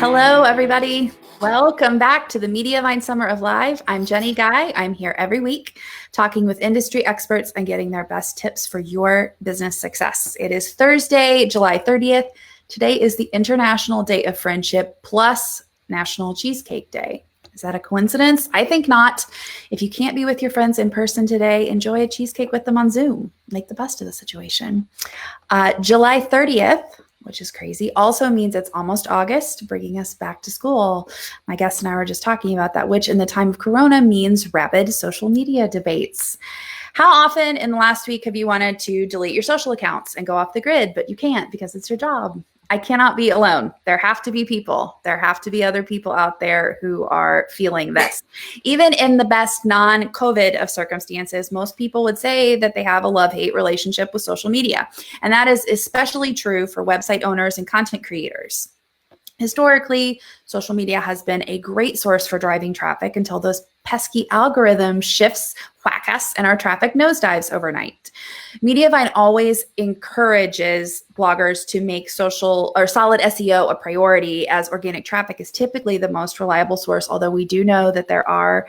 Hello, everybody. Welcome back to the Mediavine Summer of Live. I'm Jenny Guy. I'm here every week talking with industry experts and getting their best tips for your business success. It is Thursday, July 30th. Today is the International Day of Friendship plus National Cheesecake Day. Is that a coincidence? I think not. If you can't be with your friends in person today, enjoy a cheesecake with them on Zoom. Make the best of the situation. July 30th, which is crazy, also means it's almost August, bringing us back to school. My guest and I were just talking about that, which in the time of Corona means rapid social media debates. How often in the last week have you wanted to delete your social accounts and go off the grid, but you can't because it's your job? I cannot be alone. There have to be people. There have to be other people out there who are feeling this. Even in the best non-COVID of circumstances, most people would say that they have a love-hate relationship with social media. And that is especially true for website owners and content creators. Historically, social media has been a great source for driving traffic until those pesky algorithm shifts whack us and our traffic nosedives overnight. Mediavine always encourages bloggers to make social or solid SEO a priority, as organic traffic is typically the most reliable source, although we do know that there are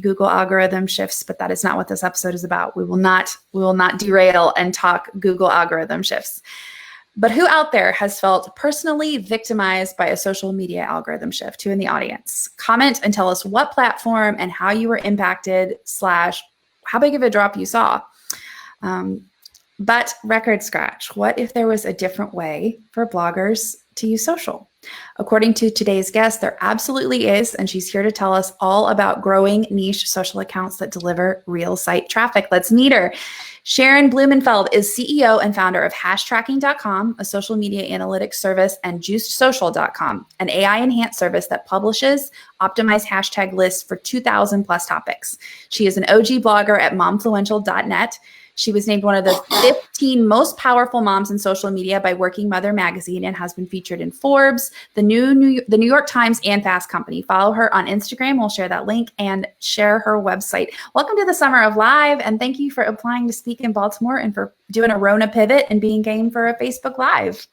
Google algorithm shifts, but that is not what this episode is about. We will not derail and talk Google algorithm shifts. But who out there has felt personally victimized by a social media algorithm shift? Who in the audience? Comment and tell us what platform and how you were impacted / how big of a drop you saw. But record scratch, what if there was a different way for bloggers to use social? According to today's guest, there absolutely is, and she's here to tell us all about growing niche social accounts that deliver real site traffic. Let's meet her. Ciaran Blumenfeld is CEO and founder of Hashtracking.com, a social media analytics service, and JuicedSocial.com, an AI-enhanced service that publishes optimized hashtag lists for 2,000 plus topics. She is an OG blogger at momfluential.net. She was named one of the 15 most powerful moms in social media by Working Mother magazine and has been featured in Forbes, the New York Times, and Fast Company. Follow her on Instagram. We'll share that link and share her website. Welcome to the Summer of Live, and thank you for applying to speak in Baltimore and for doing a Rona pivot and being game for a Facebook Live.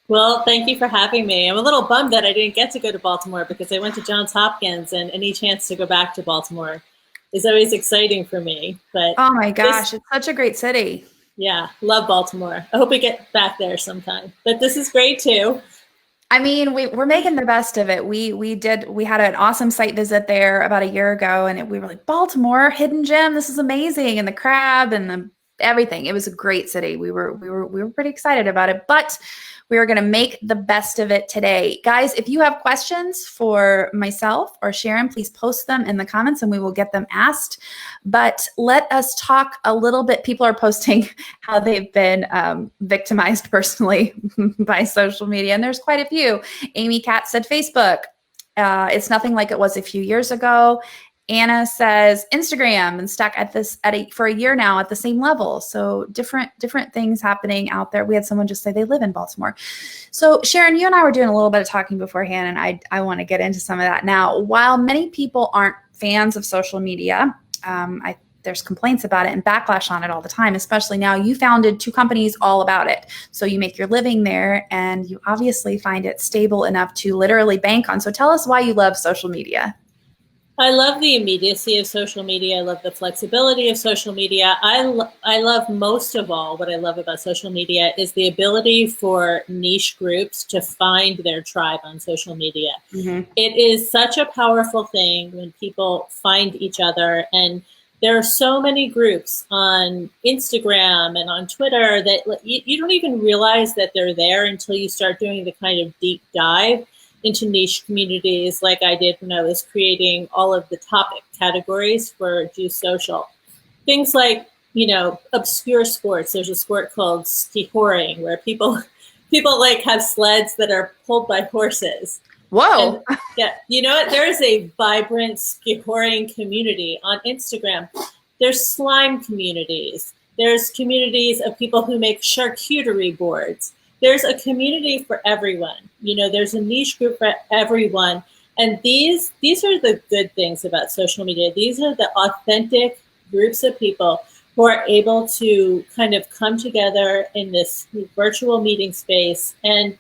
Well, thank you for having me. I'm a little bummed that I didn't get to go to Baltimore because I went to Johns Hopkins, and any chance to go back to Baltimore is always exciting for me. But oh my gosh, it's such a great city. Yeah, love Baltimore. I hope we get back there sometime. But this is great too. I mean, we're making the best of it. We had an awesome site visit there about a year ago, and we were like, Baltimore, hidden gem, this is amazing, and the crab and the everything. It was a great city. We were pretty excited about it, but we are going to make the best of it today. Guys, if you have questions for myself or Ciaran, please post them in the comments and we will get them asked. But let us talk a little bit. People are posting how they've been victimized personally by social media, and there's quite a few. Amy Katz said Facebook. It's nothing like it was a few years ago. Anna says Instagram and stuck for a year now at the same level. So different things happening out there. We had someone just say they live in Baltimore. So Ciaran, you and I were doing a little bit of talking beforehand, and I want to get into some of that now. While many people aren't fans of social media, there's complaints about it and backlash on it all the time, especially now. You founded 2 companies all about it. So you make your living there, and you obviously find it stable enough to literally bank on. So tell us why you love social media. I love the immediacy of social media. I love the flexibility of social media. I love most of all, what I love about social media is the ability for niche groups to find their tribe on social media. Mm-hmm. It is such a powerful thing when people find each other. And there are so many groups on Instagram and on Twitter that you don't even realize that they're there until you start doing the kind of deep dive into niche communities like I did when I was creating all of the topic categories for Juice Social. Things like, obscure sports. There's a sport called ski-horing where people like have sleds that are pulled by horses. Whoa. And, yeah, there is a vibrant ski-horing community on Instagram. There's slime communities. There's communities of people who make charcuterie boards. There's a community for everyone. There's a niche group for everyone. And these are the good things about social media. These are the authentic groups of people who are able to kind of come together in this virtual meeting space and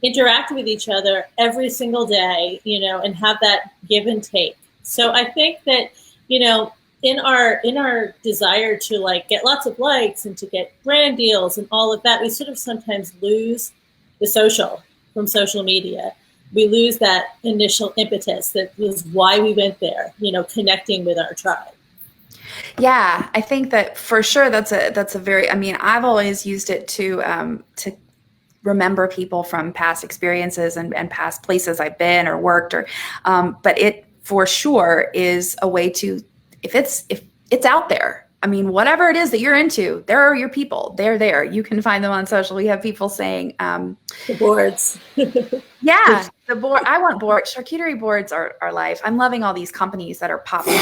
interact with each other every single day, and have that give and take. So I think that, in our desire to like get lots of likes and to get brand deals and all of that, we sort of sometimes lose the social from social media. We lose that initial impetus that was why we went there, connecting with our tribe. Yeah, I think that for sure that's a very, I mean, I've always used it to remember people from past experiences and past places I've been or worked but it for sure is a way to, if it's out there, I mean, whatever it is that you're into, there are your people. They're there. You can find them on social. We have people saying, the boards. Yeah, the board. I want boards. Charcuterie boards are life. I'm loving all these companies that are popping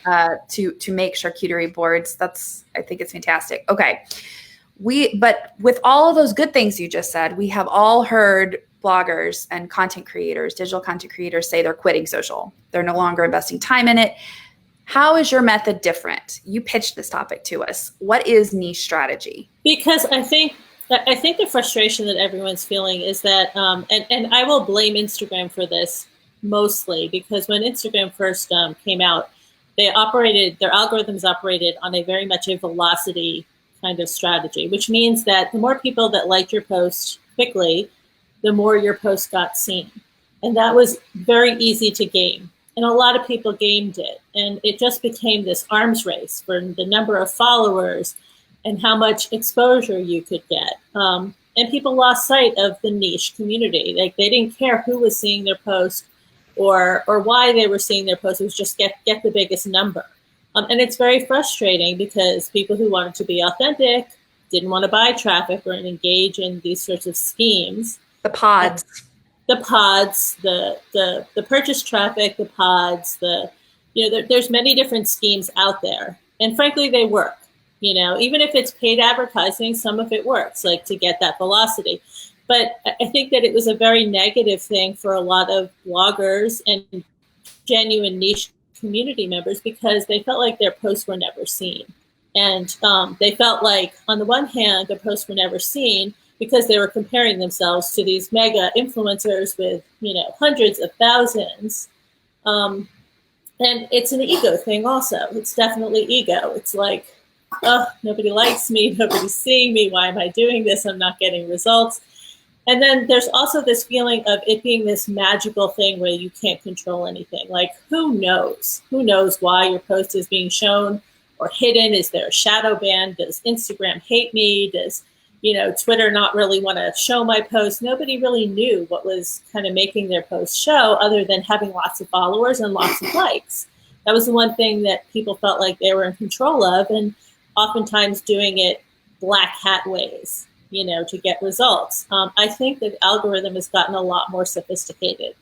up to make charcuterie boards. I think it's fantastic. Okay. But with all of those good things you just said, we have all heard bloggers and content creators, digital content creators say they're quitting social. They're no longer investing time in it. How is your method different? You pitched this topic to us. What is niche strategy? Because I think the frustration that everyone's feeling is that, and I will blame Instagram for this mostly, because when Instagram first came out, their algorithms operated on a very much a velocity kind of strategy, which means that the more people that liked your post quickly, the more your post got seen. And that was very easy to game. And a lot of people gamed it. And it just became this arms race for the number of followers and how much exposure you could get. And people lost sight of the niche community. Like, they didn't care who was seeing their post or why they were seeing their post. It was just get the biggest number. And it's very frustrating because people who wanted to be authentic didn't want to buy traffic or engage in these sorts of schemes. The pods. The purchase traffic, the pods, there's many different schemes out there. And frankly, they work. Even if it's paid advertising, some of it works, like to get that velocity. But I think that it was a very negative thing for a lot of bloggers and genuine niche community members, because they felt like their posts were never seen. And they felt like, on the one hand, the posts were never seen because they were comparing themselves to these mega influencers with, hundreds of thousands. And it's an ego thing also. It's definitely ego. It's like, oh, nobody likes me. Nobody's seeing me. Why am I doing this? I'm not getting results. And then there's also this feeling of it being this magical thing where you can't control anything. Like, who knows? Who knows why your post is being shown or hidden? Is there a shadow ban? Does Instagram hate me? Does, Twitter not really want to show my post? Nobody really knew what was kind of making their post show, other than having lots of followers and lots of likes. That was the one thing that people felt like they were in control of, and oftentimes doing it black hat ways, to get results. I think the algorithm has gotten a lot more sophisticated,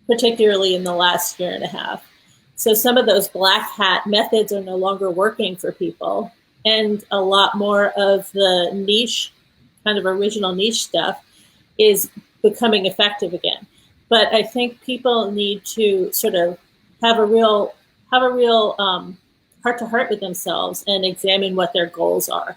particularly in the last year and a half. So some of those black hat methods are no longer working for people, and a lot more of the niche, kind of original niche stuff, is becoming effective again. But I think people need to sort of have a real heart-to-heart with themselves and examine what their goals are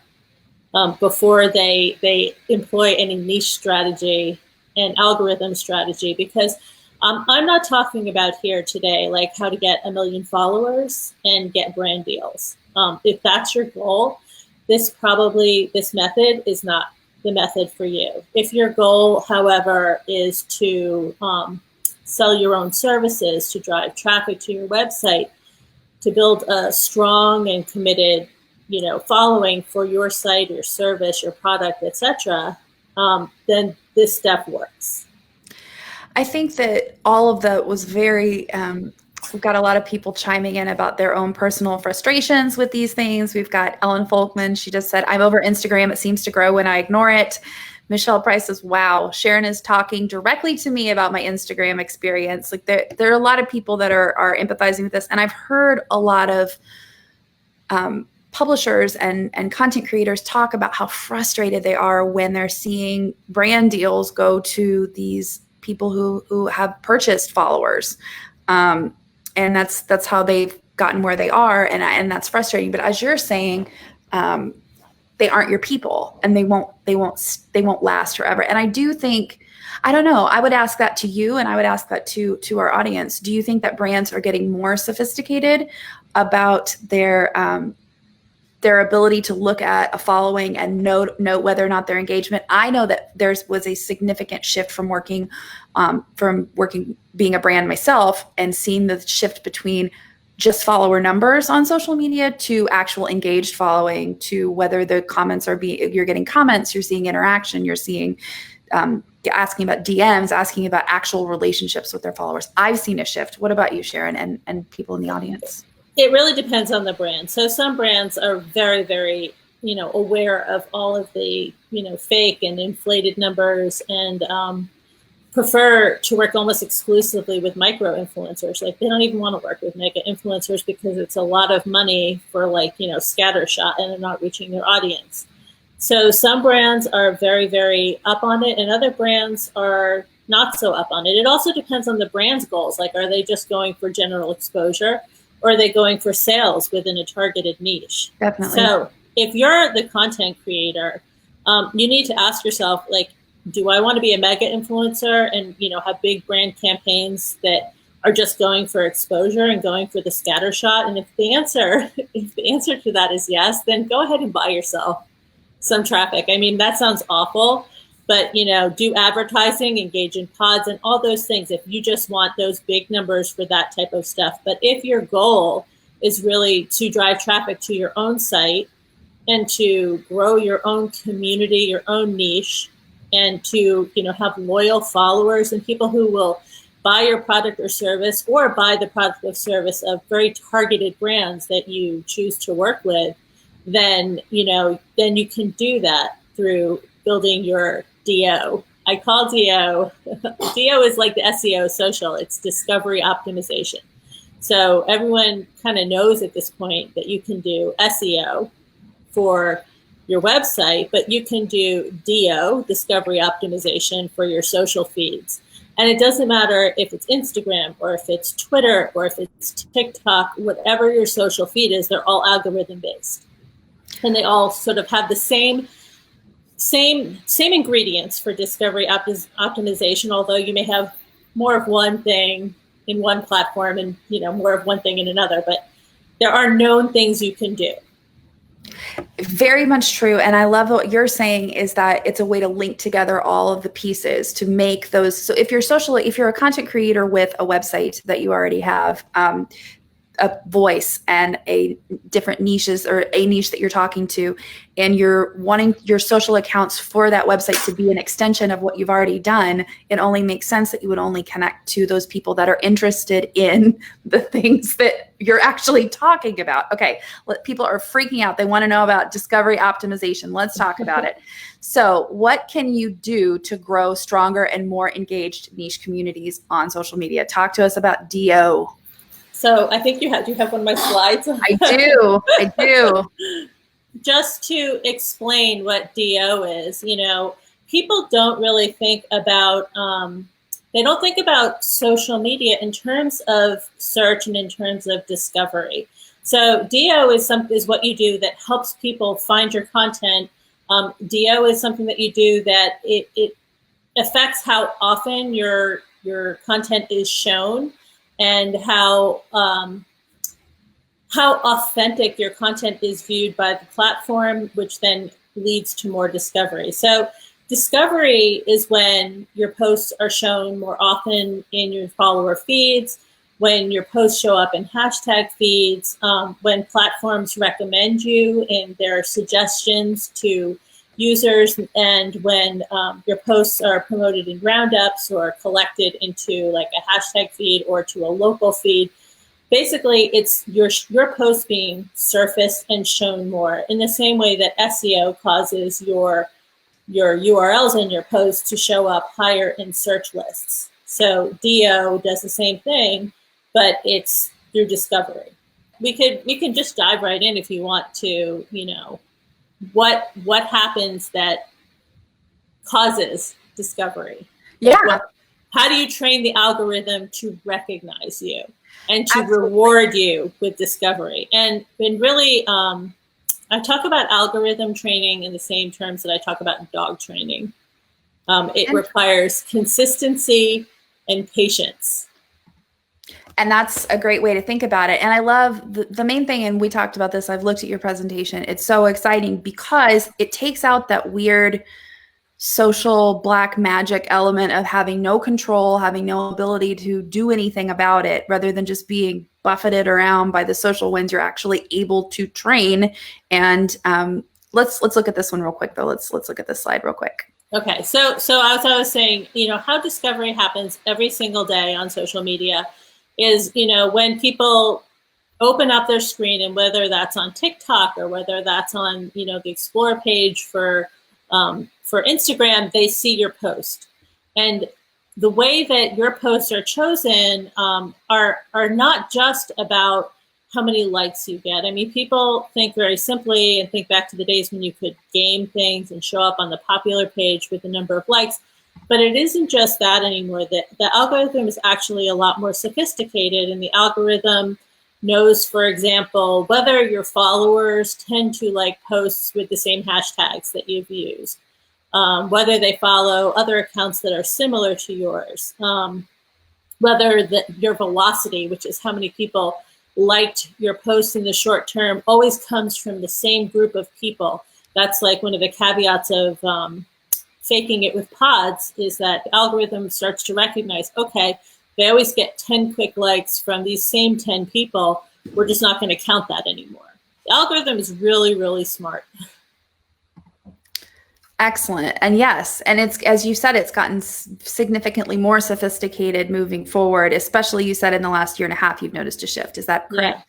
before they employ any niche strategy and algorithm strategy. Because I'm not talking about here today like how to get 1 million followers and get brand deals. If that's your goal, this method is not the method for you. If your goal, however, is to sell your own services, to drive traffic to your website, to build a strong and committed, following for your site, your service, your product, etc., then this stuff works. I think that all of that was very, we've got a lot of people chiming in about their own personal frustrations with these things. We've got Ellen Folkman. She just said, I'm over Instagram. It seems to grow when I ignore it. Michelle Price says, wow, Ciaran is talking directly to me about my Instagram experience. Like there are a lot of people that are empathizing with this. And I've heard a lot of publishers and content creators talk about how frustrated they are when they're seeing brand deals go to these people who have purchased followers. And that's how they've gotten where they are. And that's frustrating. But as you're saying, they aren't your people, and they won't last forever. And I do think, I don't know, I would ask that to you, and I would ask that to our audience. Do you think that brands are getting more sophisticated about their ability to look at a following and note whether or not their engagement? I know that there was a significant shift from working being a brand myself, and seeing the shift between just follower numbers on social media to actual engaged following, to whether the comments you're getting comments, you're seeing interaction, you're seeing asking about DMs, asking about actual relationships with their followers. I've seen a shift. What about you, Ciaran, and people in the audience? It really depends on the brand. So some brands are very, very, aware of all of the, fake and inflated numbers, and prefer to work almost exclusively with micro influencers. Like, they don't even want to work with mega influencers because it's a lot of money for scattershot, and they're not reaching their audience. So some brands are very, very up on it, and other brands are not so up on it. It also depends on the brand's goals. Like, are they just going for general exposure, or are they going for sales within a targeted niche? Definitely. So if you're the content creator, you need to ask yourself, do I want to be a mega influencer and, have big brand campaigns that are just going for exposure and going for the scattershot? And if the answer to that is yes, then go ahead and buy yourself some traffic. I mean, that sounds awful, but, do advertising, engage in pods, and all those things if you just want those big numbers for that type of stuff. But if your goal is really to drive traffic to your own site and to grow your own community, your own niche, and to, have loyal followers and people who will buy your product or service, or buy the product or service of very targeted brands that you choose to work with, then you can do that through building your DO. I call DO. DO is like the SEO social. It's discovery optimization. So everyone kind of knows at this point that you can do SEO for your website, but you can do DO, discovery optimization, for your social feeds. And it doesn't matter if it's Instagram, or if it's Twitter, or if it's TikTok, whatever your social feed is, they're all algorithm based. And they all sort of have the same ingredients for discovery optimization, although you may have more of one thing in one platform and more of one thing in another, but there are known things you can do. Very much true. And I love what you're saying, is that it's a way to link together all of the pieces to make those. So if you're a content creator with a website that you already have, a voice and a different niches, or a niche that you're talking to, and you're wanting your social accounts for that website to be an extension of what you've already done, it only makes sense that you would only connect to those people that are interested in the things that you're actually talking about. Okay, people are freaking out. They want to know about discovery optimization. Let's talk about it. So what can you do to grow stronger and more engaged niche communities on social media? Talk to us about DO. So I think do you have one of my slides? I do. Just to explain what DO is, people don't really think about, they don't think about social media in terms of search and in terms of discovery. So DO is what you do that helps people find your content. DO is something that you do that it affects how often your content is shown, and how authentic your content is viewed by the platform, which then leads to more discovery. So discovery is when your posts are shown more often in your follower feeds, when your posts show up in hashtag feeds, when platforms recommend you in their suggestions to users, and when your posts are promoted in roundups or collected into like a hashtag feed or to a local feed. Basically, it's your post being surfaced and shown more, in the same way that SEO causes your URLs in your posts to show up higher in search lists. So DO does the same thing, but it's through discovery. We can just dive right in if you want to, what happens that causes discovery? Yeah. How do you train the algorithm to recognize you and to reward you with discovery? And really, I talk about algorithm training in the same terms that I talk about dog training. It requires consistency and patience. And that's a great way to think about it. And I love the main thing, and we talked about this, I've looked at your presentation. It's so exciting because it takes out that weird social black magic element of having no control, having no ability to do anything about it, rather than just being buffeted around by the social winds. You're actually able to train. And let's look at this one real quick, though. Let's look at this slide real quick. Okay, so as I was saying, how discovery happens every single day on social media is, when people open up their screen, and whether that's on TikTok or whether that's on, the Explore page for Instagram, they see your post. And the way that your posts are chosen are not just about how many likes you get. I mean, people think very simply and think back to the days when you could game things and show up on the popular page with the number of likes. But it isn't just that anymore. The algorithm is actually a lot more sophisticated, and the algorithm knows, for example, whether your followers tend to like posts with the same hashtags that you've used, whether they follow other accounts that are similar to yours, whether your velocity, which is how many people liked your post in the short term, always comes from the same group of people. That's like one of the caveats of faking it with pods, is that the algorithm starts to recognize, okay, they always get 10 quick likes from these same 10 people. We're just not going to count that anymore. The algorithm is really, really smart. Excellent. And yes, and it's, as you said, it's gotten significantly more sophisticated moving forward, especially you said in the last year and a half, you've noticed a shift. Is that correct? Yeah.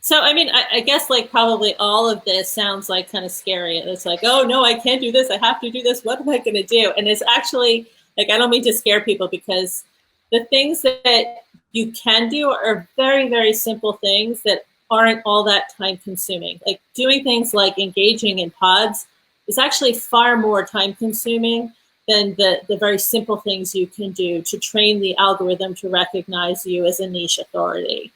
So, I mean, I guess like probably all of this sounds like kind of scary. It's like, oh no, I can't do this. I have to do this. What am I going to do? And it's actually like, I don't mean to scare people, because the things that you can do are very, very simple things that aren't all that time consuming. Like doing things like engaging in pods is actually far more time consuming than the very simple things you can do to train the algorithm to recognize you as a niche authority.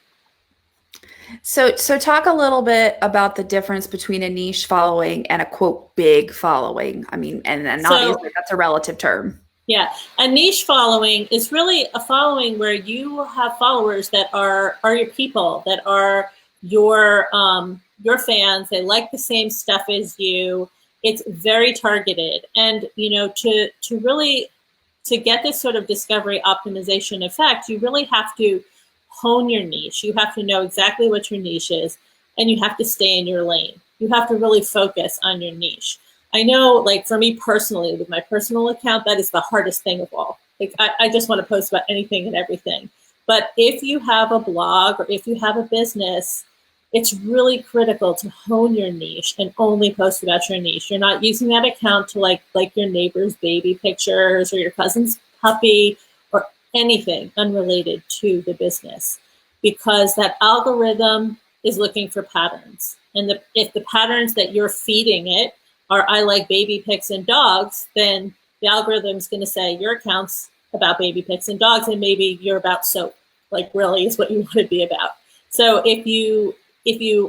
So talk a little bit about the difference between a niche following and a quote big following. I mean, and obviously that's a relative term. Yeah, a niche following is really a following where you have followers that are your people, that are your fans. They like the same stuff as you. It's very targeted, and to get this sort of discovery optimization effect, you really have to hone your niche. You have to know exactly what your niche is, and you have to stay in your lane. You have to really focus on your niche. I know, like for me personally, with my personal account, that is the hardest thing of all. Like I just want to post about anything and everything. But if you have a blog or if you have a business, it's really critical to hone your niche and only post about your niche. You're not using that account to like your neighbor's baby pictures or your cousin's puppy or anything unrelated to the business, because that algorithm is looking for patterns. And if the patterns that you're feeding it are I like baby pics and dogs, then the algorithm's going to say your account's about baby pics and dogs, and maybe you're about soap, like really is what you want to be about. So if you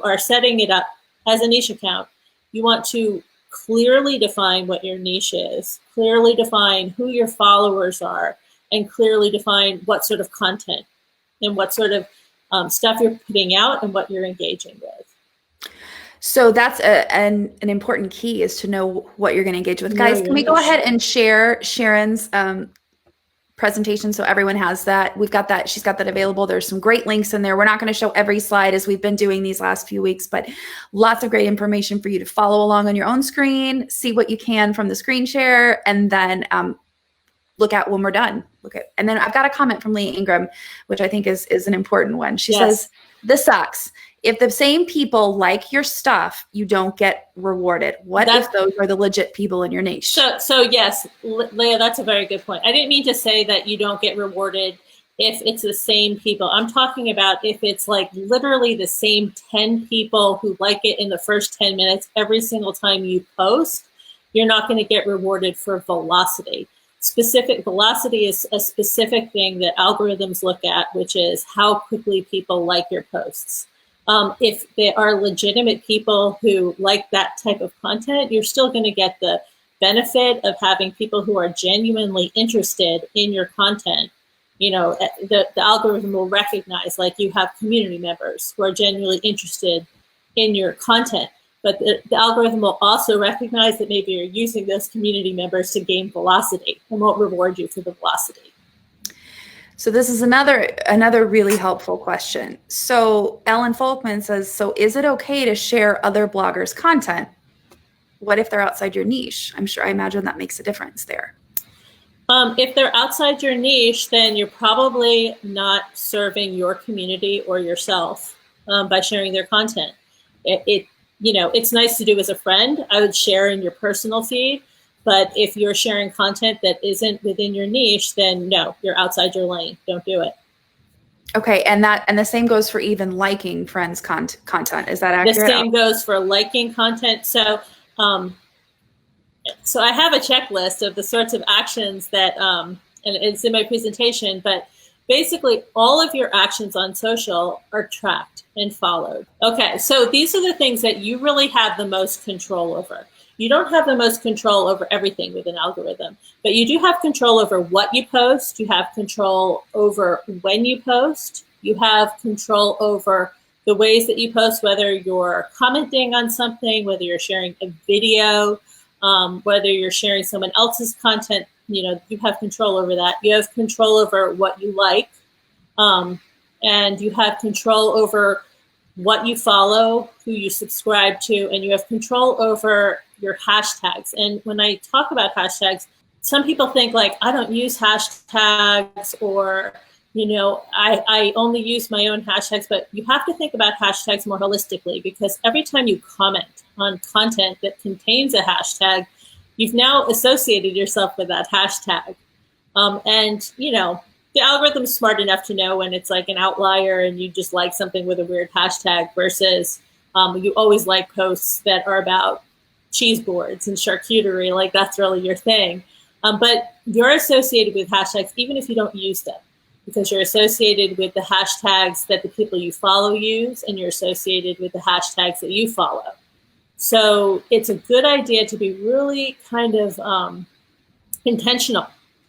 are setting it up as a niche account, you want to clearly define what your niche is, clearly define who your followers are, and clearly define what sort of content and what sort of stuff you're putting out and what you're engaging with. So that's an important key, is to know what you're going to engage with. Guys, can we go ahead and share Ciaran's presentation so everyone has that? We've got that. She's got that available. There's some great links in there. We're not going to show every slide as we've been doing these last few weeks, but lots of great information for you to follow along on your own screen, see what you can from the screen share, and then look at when we're done. And then I've got a comment from Leah Ingram, which I think is an important one. She says, this sucks. If the same people like your stuff, you don't get rewarded. What if those are the legit people in your niche? So yes, Leah, that's a very good point. I didn't mean to say that you don't get rewarded if it's the same people. I'm talking about if it's like literally the same 10 people who like it in the first 10 minutes every single time you post, you're not going to get rewarded for velocity. Specific velocity is a specific thing that algorithms look at, which is how quickly people like your posts. If they are legitimate people who like that type of content, you're still going to get the benefit of having people who are genuinely interested in your content. The algorithm will recognize, like, you have community members who are genuinely interested in your content, but the algorithm will also recognize that maybe you're using those community members to gain velocity and won't reward you for the velocity. So this is another really helpful question. So Ellen Folkman says, so is it okay to share other bloggers' content? What if they're outside your niche? I imagine that makes a difference there. If they're outside your niche, then you're probably not serving your community or yourself by sharing their content. It's nice to do as a friend. I would share in your personal feed, but if you're sharing content that isn't within your niche, then no, you're outside your lane. Don't do it. Okay, and the same goes for even liking friends' content. Is that accurate? The same goes for liking content. So I have a checklist of the sorts of actions that, and it's in my presentation, but basically all of your actions on social are tracked and followed. Okay, so these are the things that you really have the most control over. You don't have the most control over everything with an algorithm, but you do have control over what you post. You have control over when you post. You have control over the ways that you post, whether you're commenting on something, whether you're sharing a video, whether you're sharing someone else's content. You have control over that. You have control over what you like, and you have control over what you follow, who you subscribe to, and you have control over your hashtags. And when I talk about hashtags, some people think, like, I don't use hashtags, or, I only use my own hashtags. But you have to think about hashtags more holistically, because every time you comment on content that contains a hashtag, you've now associated yourself with that hashtag. The algorithm's smart enough to know when it's like an outlier and you just like something with a weird hashtag versus you always like posts that are about cheese boards and charcuterie, like that's really your thing. But you're associated with hashtags even if you don't use them, because you're associated with the hashtags that the people you follow use, and you're associated with the hashtags that you follow. So it's a good idea to be really kind of intentional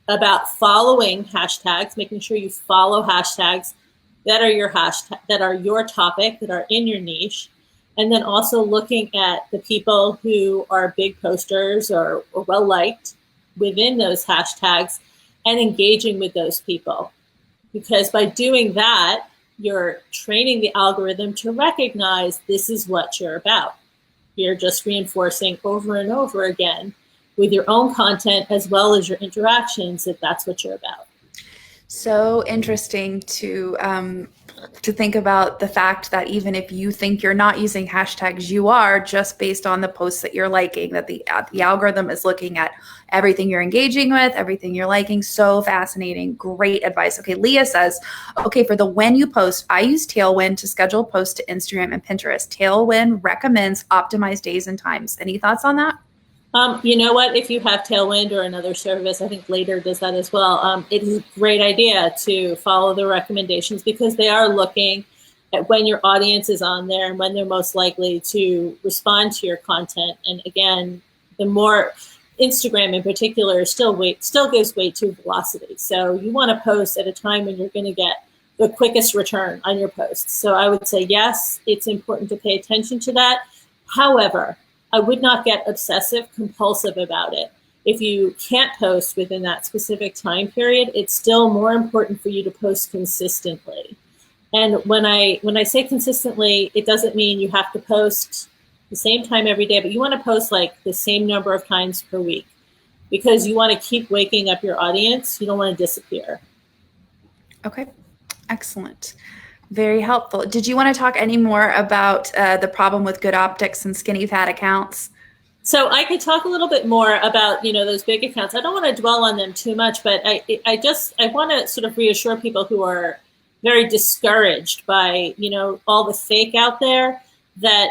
about following hashtags, making sure you follow hashtags that are your topic, that are in your niche, and then also looking at the people who are big posters or well liked within those hashtags and engaging with those people. Because by doing that, you're training the algorithm to recognize this is what you're about. You're just reinforcing over and over again with your own content as well as your interactions that that's what you're about. So interesting to think about the fact that even if you think you're not using hashtags, you are, just based on the posts that you're liking, that the algorithm is looking at everything you're engaging with, everything you're liking. So fascinating. Great advice. Okay, Leah says, okay, for the when you post, I use Tailwind to schedule posts to Instagram and Pinterest. Tailwind recommends optimized days and times. Any thoughts on that? You know what? If you have Tailwind or another service, I think Later does that as well. It is a great idea to follow the recommendations, because they are looking at when your audience is on there and when they're most likely to respond to your content. And again, the more Instagram in particular still gives weight to velocity. So you want to post at a time when you're going to get the quickest return on your posts. So I would say, yes, it's important to pay attention to that. However, I would not get obsessive compulsive about it. If you can't post within that specific time period, it's still more important for you to post consistently. And when I say consistently, it doesn't mean you have to post the same time every day, but you want to post like the same number of times per week, because you want to keep waking up your audience. You don't want to disappear. Okay, excellent. Very helpful. Did you want to talk any more about the problem with good optics and skinny fat accounts? So I could talk a little bit more about, those big accounts. I don't want to dwell on them too much, but I want to sort of reassure people who are very discouraged by, all the fake out there, that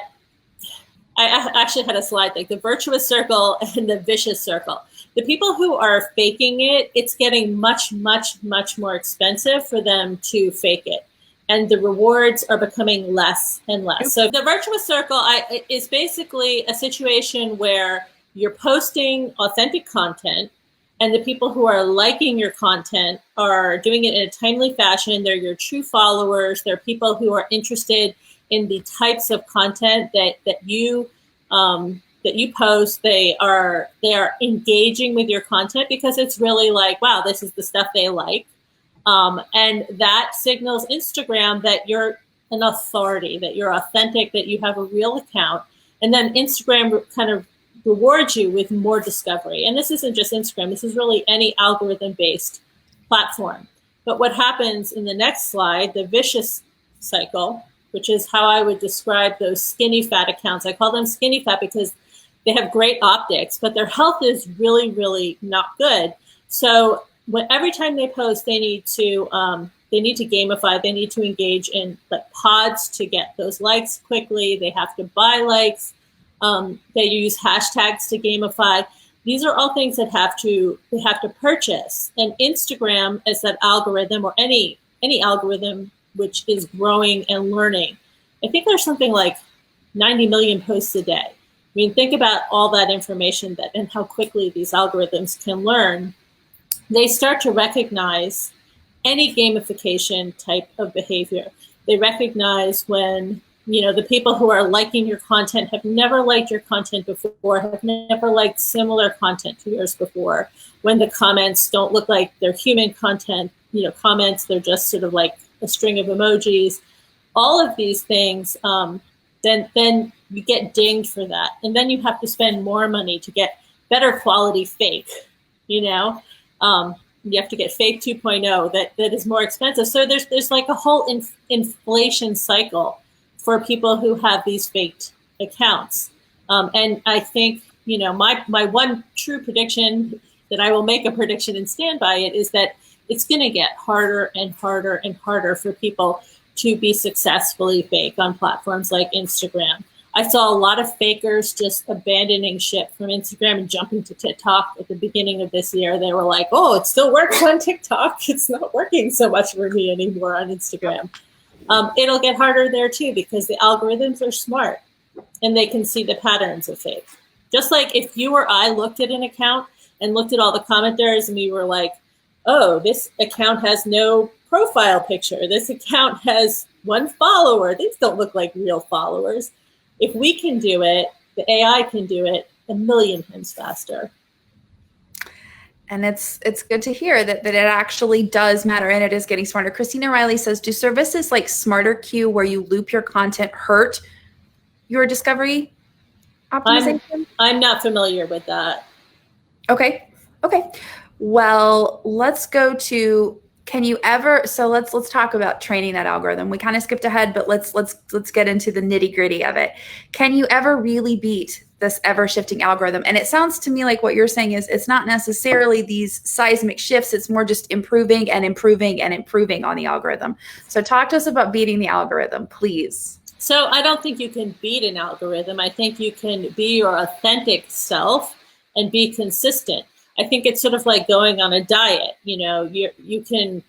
I actually had a slide, like the virtuous circle and the vicious circle. The people who are faking it, it's getting much, much, much more expensive for them to fake it. and the rewards are becoming less and less. So the virtuous circle is basically a situation where you're posting authentic content, and the people who are liking your content are doing it in a timely fashion. They're your true followers. They're people who are interested in the types of content that you post. They are engaging with your content because it's really like, wow, this is the stuff they like. And that signals Instagram that you're an authority, that you're authentic, that you have a real account. And then Instagram kind of rewards you with more discovery. And this isn't just Instagram. This is really any algorithm-based platform. But what happens in the next slide, the vicious cycle, which is how I would describe those skinny fat accounts. I call them skinny fat because they have great optics, but their health is really, really not good. So every time they post, they need to gamify. They need to engage in like pods to get those likes quickly. They have to buy likes. They use hashtags to gamify. These are all things that they have to purchase. And Instagram, as that algorithm, or any algorithm which is growing and learning, I think there's something like 90 million posts a day. I mean, think about all that information and how quickly these algorithms can learn. They start to recognize any gamification type of behavior. They recognize when, the people who are liking your content have never liked your content before, have never liked similar content to yours before, when the comments don't look like they're human content, comments, they're just sort of like a string of emojis, all of these things, then you get dinged for that. And then you have to spend more money to get better quality fake, you have to get fake 2.0 that is more expensive. So there's like a whole inflation cycle for people who have these faked accounts. And I think, my one true prediction that I will make a prediction and stand by it is that it's going to get harder and harder and harder for people to be successfully fake on platforms like Instagram. I saw a lot of fakers just abandoning ship from Instagram and jumping to TikTok at the beginning of this year. They were like, oh, it still works on TikTok. It's not working so much for me anymore on Instagram. It'll get harder there too, because the algorithms are smart and they can see the patterns of fake. Just like if you or I looked at an account and looked at all the commenters and we were like, oh, this account has no profile picture. This account has one follower. These don't look like real followers. If we can do it, the AI can do it a million times faster. And it's good to hear that it actually does matter and it is getting smarter. Christina Riley says, do services like Smarter Queue, where you loop your content, hurt your discovery optimization? I'm not familiar with that. Okay. Well, let's go to, let's talk about training that algorithm. We kind of skipped ahead, but let's get into the nitty gritty of it. Can you ever really beat this ever shifting algorithm? And it sounds to me like what you're saying is it's not necessarily these seismic shifts. It's more just improving and improving and improving on the algorithm. So talk to us about beating the algorithm, please. So I don't think you can beat an algorithm. I think you can be your authentic self and be consistent. I think it's sort of like going on a diet. You can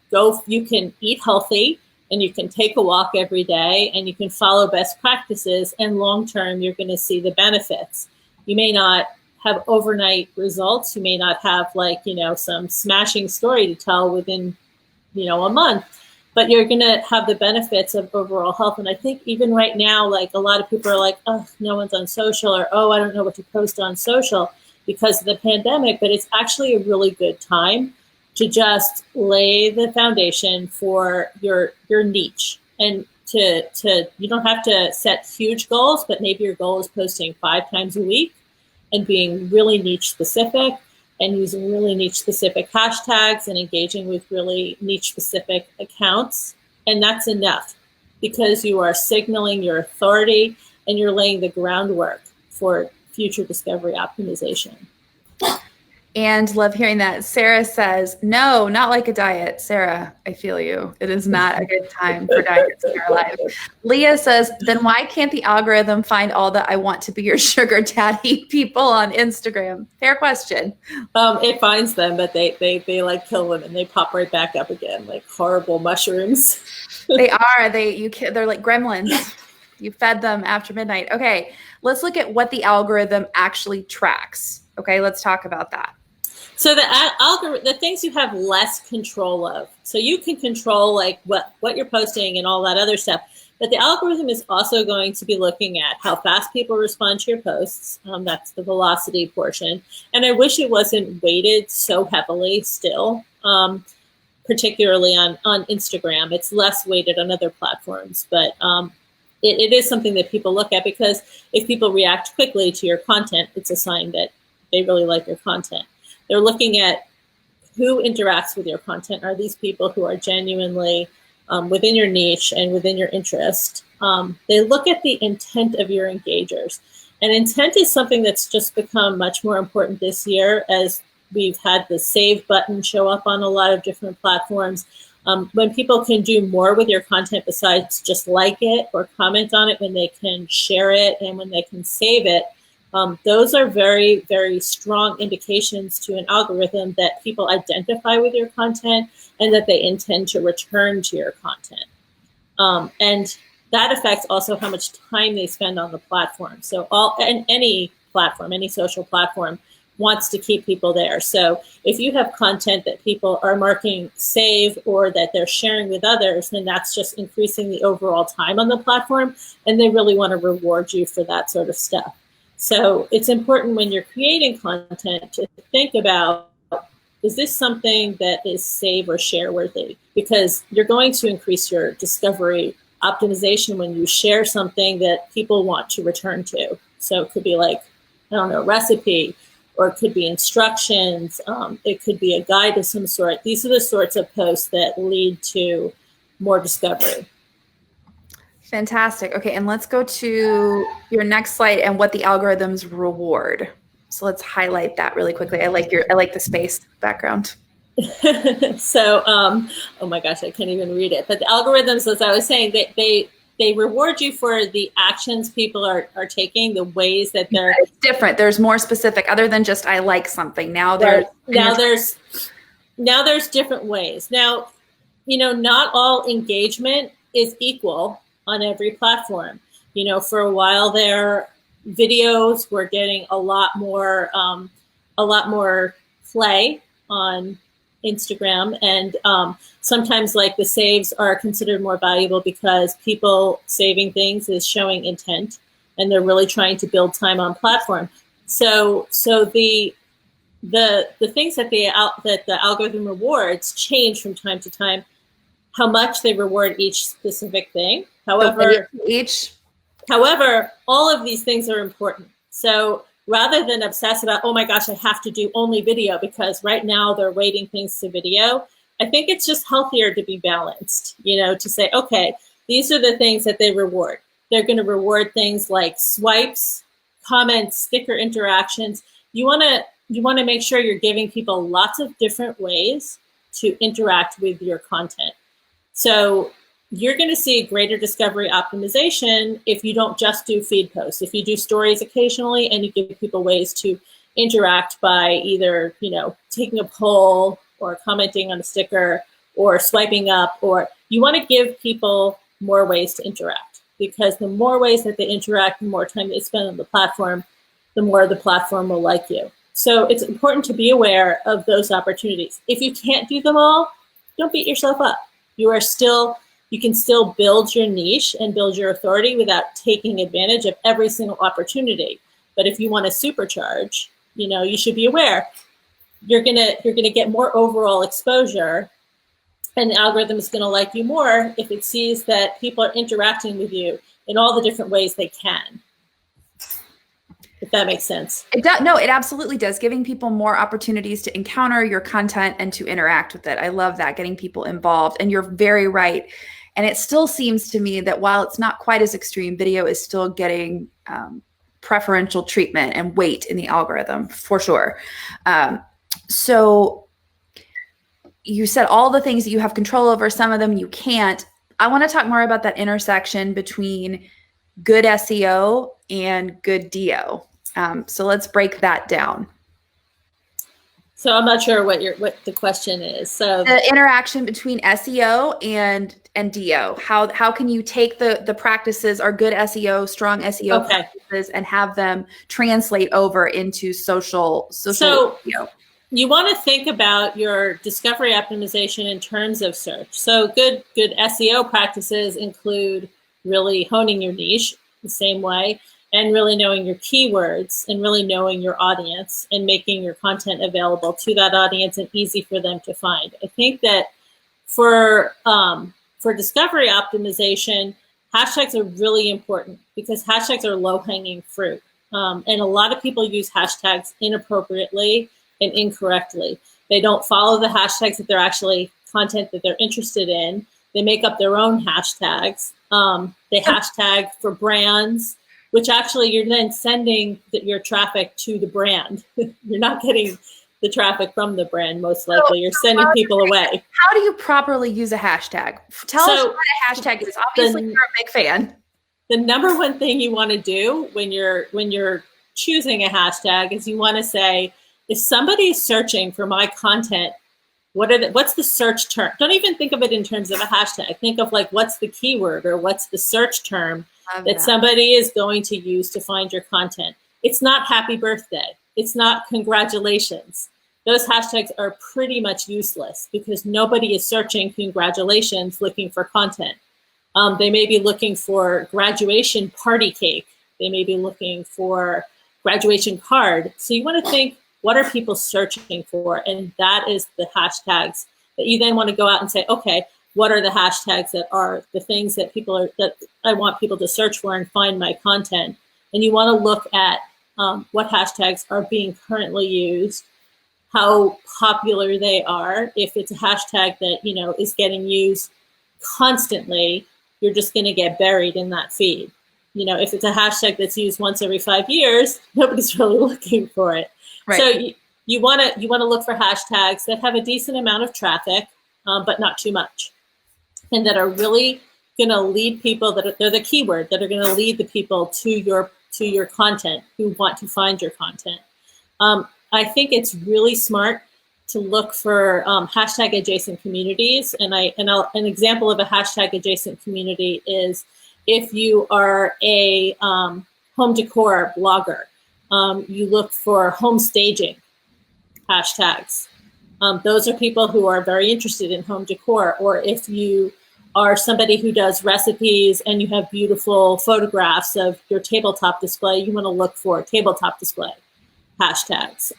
eat healthy and you can take a walk every day and you can follow best practices, and long term you're going to see the benefits. You may not have overnight results. You may not have some smashing story to tell within a month, but you're going to have the benefits of overall health. And I think even right now, like a lot of people are like, oh, no one's on social, or oh, I don't know what to post on social because of the pandemic, but it's actually a really good time to just lay the foundation for your niche. And to you don't have to set huge goals, but maybe your goal is posting 5 times a week and being really niche specific and using really niche specific hashtags and engaging with really niche specific accounts. And that's enough, because you are signaling your authority and you're laying the groundwork for future discovery optimization. And love hearing that. Sarah says, no, not like a diet. Sarah, I feel you. It is not a good time for diets in your life. Leah says, then why can't the algorithm find all the I want to be your sugar daddy people on Instagram? Fair question. It finds them, but they like kill them and they pop right back up again, like horrible mushrooms. They are. They're like gremlins. You fed them after midnight. Okay, let's look at what the algorithm actually tracks. Okay, let's talk about that. So the things you have less control of. So you can control like what you're posting and all that other stuff. But the algorithm is also going to be looking at how fast people respond to your posts. That's the velocity portion. And I wish it wasn't weighted so heavily still, particularly on Instagram. It's less weighted on other platforms, but it is something that people look at, because if people react quickly to your content, it's a sign that they really like your content. They're looking at who interacts with your content. Are these people who are genuinely within your niche and within your interest? They look at the intent of your engagers. And intent is something that's just become much more important this year, as we've had the save button show up on a lot of different platforms. When people can do more with your content besides just like it or comment on it, when they can share it and when they can save it, those are very, very strong indications to an algorithm that people identify with your content and that they intend to return to your content. And that affects also how much time they spend on the platform. So any platform, any social platform wants to keep people there. So if you have content that people are marking save or that they're sharing with others, then that's just increasing the overall time on the platform. And they really want to reward you for that sort of stuff. So it's important when you're creating content to think about, is this something that is save or share worthy? Because you're going to increase your discovery optimization when you share something that people want to return to. So it could be like, I don't know, recipe, or it could be instructions. It could be a guide of some sort. These are the sorts of posts that lead to more discovery. Fantastic. Okay, and let's go to your next slide and what the algorithms reward. So let's highlight that really quickly. I like the space background. So, oh my gosh, I can't even read it. But the algorithms, as I was saying, they reward you for the actions people are taking, the ways that they're it's different. There's more specific, other than just I like something. Now there's different ways. Now, not all engagement is equal on every platform. For a while there, videos were getting a lot more play on Instagram, and sometimes like the saves are considered more valuable because people saving things is showing intent, and they're really trying to build time on platform. So the things that the algorithm rewards change from time to time. How much they reward each specific thing. However, all of these things are important. So rather than obsess about, oh my gosh, I have to do only video because right now they're weighting things to video, I think it's just healthier to be balanced, to say, okay, these are the things that they reward. They're going to reward things like swipes, comments, sticker interactions. You want to make sure you're giving people lots of different ways to interact with your content. So you're going to see greater discovery optimization if you don't just do feed posts. If you do stories occasionally and you give people ways to interact by either, taking a poll or commenting on a sticker or swiping up, or you want to give people more ways to interact, because the more ways that they interact, the more time they spend on the platform, the more the platform will like you. So it's important to be aware of those opportunities. If you can't do them all, don't beat yourself up. You can still build your niche and build your authority without taking advantage of every single opportunity. But if you want to supercharge, you should be aware you're gonna get more overall exposure, and the algorithm is gonna like you more if it sees that people are interacting with you in all the different ways they can. If that makes sense. It does. No, it absolutely does. Giving people more opportunities to encounter your content and to interact with it. I love that, getting people involved. And you're very right. And it still seems to me that while it's not quite as extreme, video is still getting preferential treatment and weight in the algorithm, for sure. So you said all the things that you have control over, some of them you can't. I want to talk more about that intersection between good SEO and good DO. So let's break that down. So I'm not sure what the question is. So the interaction between SEO and DO. How can you take the practices, or good SEO, strong SEO practices, and have them translate over into social so SEO? You want to think about your discovery optimization in terms of search. So good SEO practices include really honing your niche the same way, and really knowing your keywords, and really knowing your audience, and making your content available to that audience and easy for them to find. I think that for discovery optimization, hashtags are really important because hashtags are low-hanging fruit. And a lot of people use hashtags inappropriately and incorrectly. They don't follow the hashtags that they're actually content that they're interested in. They make up their own hashtags. They hashtag for brands, which actually you're then sending your traffic to the brand. You're not getting the traffic from the brand, most likely. You're sending people away. How do you properly use a hashtag? Tell us what a hashtag is. Obviously, you're a big fan. The number one thing you want to do when you're choosing a hashtag is you want to say, if somebody is searching for my content, what's the search term? Don't even think of it in terms of a hashtag. Think of like, what's the keyword or what's the search term that somebody is going to use to find your content. It's not happy birthday. It's not congratulations. Those hashtags are pretty much useless because nobody is searching congratulations looking for content. They may be looking for graduation party cake. They may be looking for graduation card. So you want to think, what are people searching for? And that is the hashtags that you then want to go out and say, okay, what are the hashtags that are the things that that I want people to search for and find my content? And you want to look at what hashtags are being currently used, how popular they are. If it's a hashtag that, is getting used constantly, you're just going to get buried in that feed. If it's a hashtag that's used once every 5 years, nobody's really looking for it. Right. So you want to look for hashtags that have a decent amount of traffic, but not too much, and that are really going to lead people. They're the keyword that are going to lead the people to your content who want to find your content. I think it's really smart to look for hashtag adjacent communities, and an example of a hashtag adjacent community is if you are a home decor blogger. You look for home staging hashtags. Those are people who are very interested in home decor. Or if you are somebody who does recipes and you have beautiful photographs of your tabletop display, you want to look for tabletop display hashtags.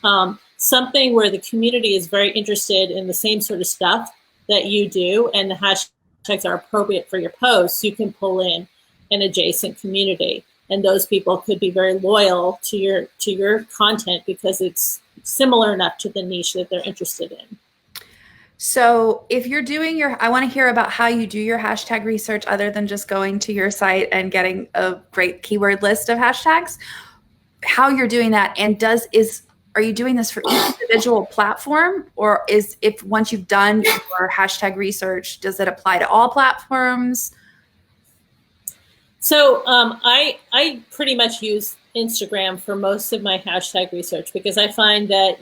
Something where the community is very interested in the same sort of stuff that you do, and the hashtags are appropriate for your posts, you can pull in an adjacent community. And those people could be very loyal to your content because it's similar enough to the niche that they're interested in. So if you're doing I want to hear about how you do your hashtag research other than just going to your site and getting a great keyword list of hashtags, how you're doing that. And are you doing this for each individual platform, or if once you've done your hashtag research, does it apply to all platforms? So I pretty much use Instagram for most of my hashtag research because I find that,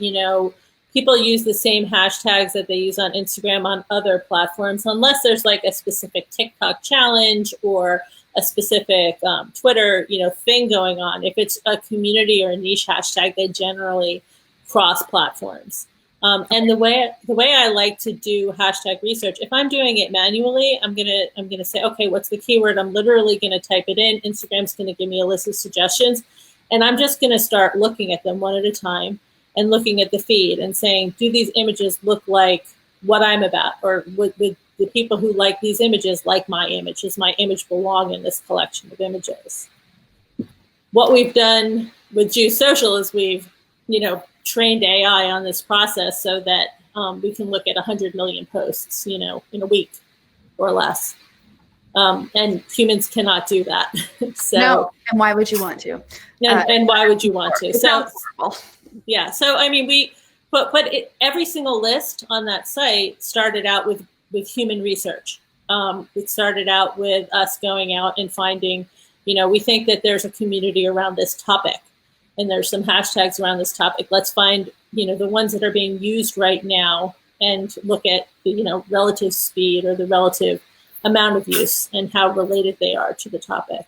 people use the same hashtags that they use on Instagram on other platforms, unless there's like a specific TikTok challenge or a specific Twitter, thing going on. If it's a community or a niche hashtag, they generally cross platforms. And the way I like to do hashtag research, if I'm doing it manually, I'm gonna say, okay, what's the keyword? I'm literally gonna type it in. Instagram's gonna give me a list of suggestions, and I'm just gonna start looking at them one at a time and looking at the feed and saying, do these images look like what I'm about, or would the people who like these images like my image? Does my image belong in this collection of images? What we've done with Juice Social is we've trained AI on this process so that we can look at 100 million posts, in a week or less. And humans cannot do that. So, no, and why would you want to? And why would you want to? So, yeah. So, I mean, every single list on that site started out with human research. It started out with us going out and finding, we think that there's a community around this topic, and there's some hashtags around this topic. Let's find, the ones that are being used right now and look at the, relative speed or the relative amount of use and how related they are to the topic.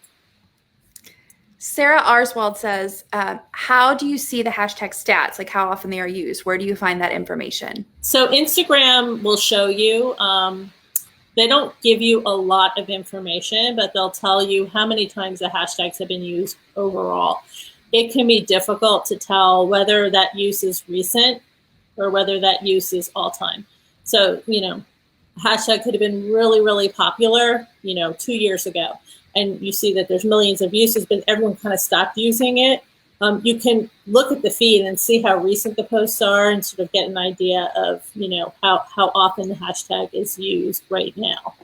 Sarah Arswald says, how do you see the hashtag stats, like how often they are used? Where do you find that information? So Instagram will show you. They don't give you a lot of information, but they'll tell you how many times the hashtags have been used overall. It can be difficult to tell whether that use is recent or whether that use is all time. So, hashtag could have been really, really popular, 2 years ago. And you see that there's millions of uses, but everyone kind of stopped using it. You can look at the feed and see how recent the posts are and sort of get an idea of, how often the hashtag is used right now.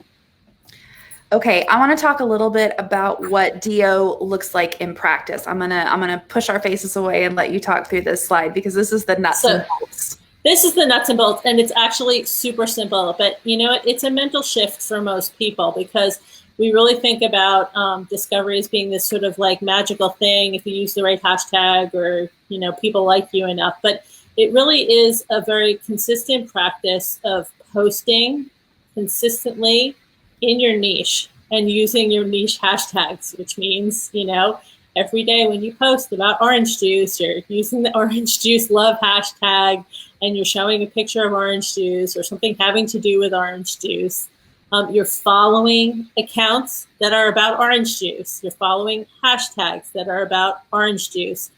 Okay, I want to talk a little bit about what DO looks like in practice. I'm gonna push our faces away and let you talk through this slide, because this is the nuts and bolts. This is the nuts and bolts, and it's actually super simple. But it's a mental shift for most people, because we really think about discovery as being this sort of like magical thing if you use the right hashtag or, people like you enough. But it really is a very consistent practice of posting consistently in your niche and using your niche hashtags, which means, every day when you post about orange juice, you're using the orange juice love hashtag, and you're showing a picture of orange juice or something having to do with orange juice. You're following accounts that are about orange juice. You're following hashtags that are about orange juice.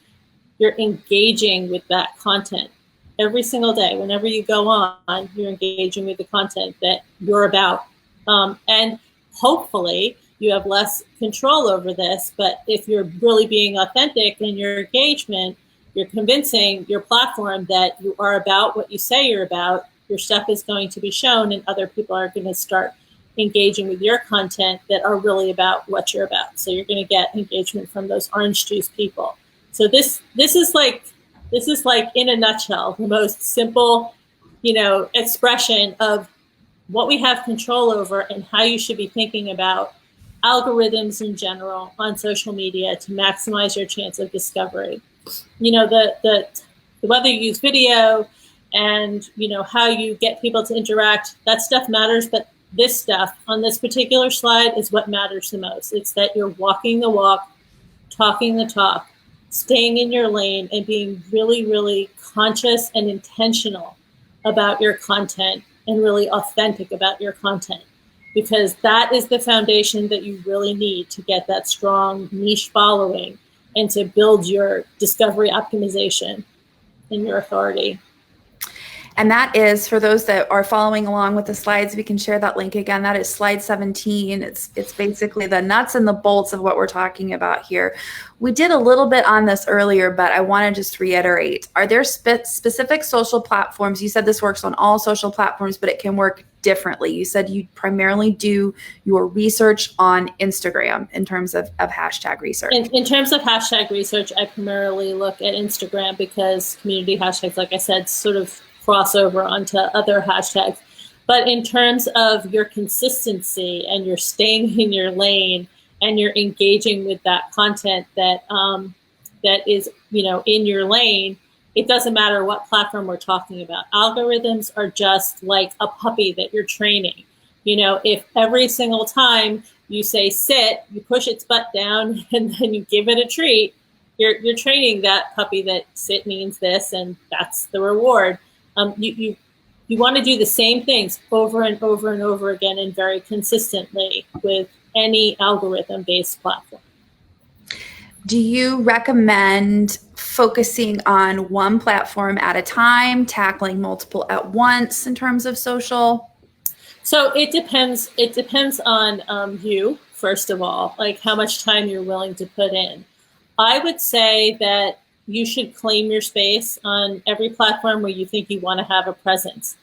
You're engaging with that content every single day. Whenever you go on, you're engaging with the content that you're about. And hopefully you have less control over this, but if you're really being authentic in your engagement, you're convincing your platform that you are about what you say you're about, your stuff is going to be shown, and other people are going to start engaging with your content that are really about what you're about. So you're going to get engagement from those orange juice people. So this is like in a nutshell, the most simple, expression of what we have control over and how you should be thinking about algorithms in general on social media to maximize your chance of discovery. The whether you use video and how you get people to interact, that stuff matters, but this stuff on this particular slide is what matters the most. It's that you're walking the walk, talking the talk, staying in your lane, and being really, really conscious and intentional about your content and really authentic about your content, because that is the foundation that you really need to get that strong niche following and to build your discovery optimization and your authority. And that is, for those that are following along with the slides, we can share that link again. That is slide 17. It's basically the nuts and the bolts of what we're talking about here. We did a little bit on this earlier, but I want to just reiterate. Are there specific social platforms? You said this works on all social platforms, but it can work differently. You said you primarily do your research on Instagram in terms of hashtag research. In terms of hashtag research, I primarily look at Instagram because community hashtags, like I said, sort of crossover onto other hashtags. But in terms of your consistency and you're staying in your lane and you're engaging with that content that is, in your lane, it doesn't matter what platform we're talking about. Algorithms are just like a puppy that you're training. If every single time you say sit, you push its butt down and then you give it a treat, you're training that puppy that sit means this and that's the reward. You want to do the same things over and over and over again and very consistently with any algorithm-based platform. Do you recommend focusing on one platform at a time, tackling multiple at once in terms of social? So it depends. It depends on you, first of all, like how much time you're willing to put in. I would say that you should claim your space on every platform where you think you want to have a presence.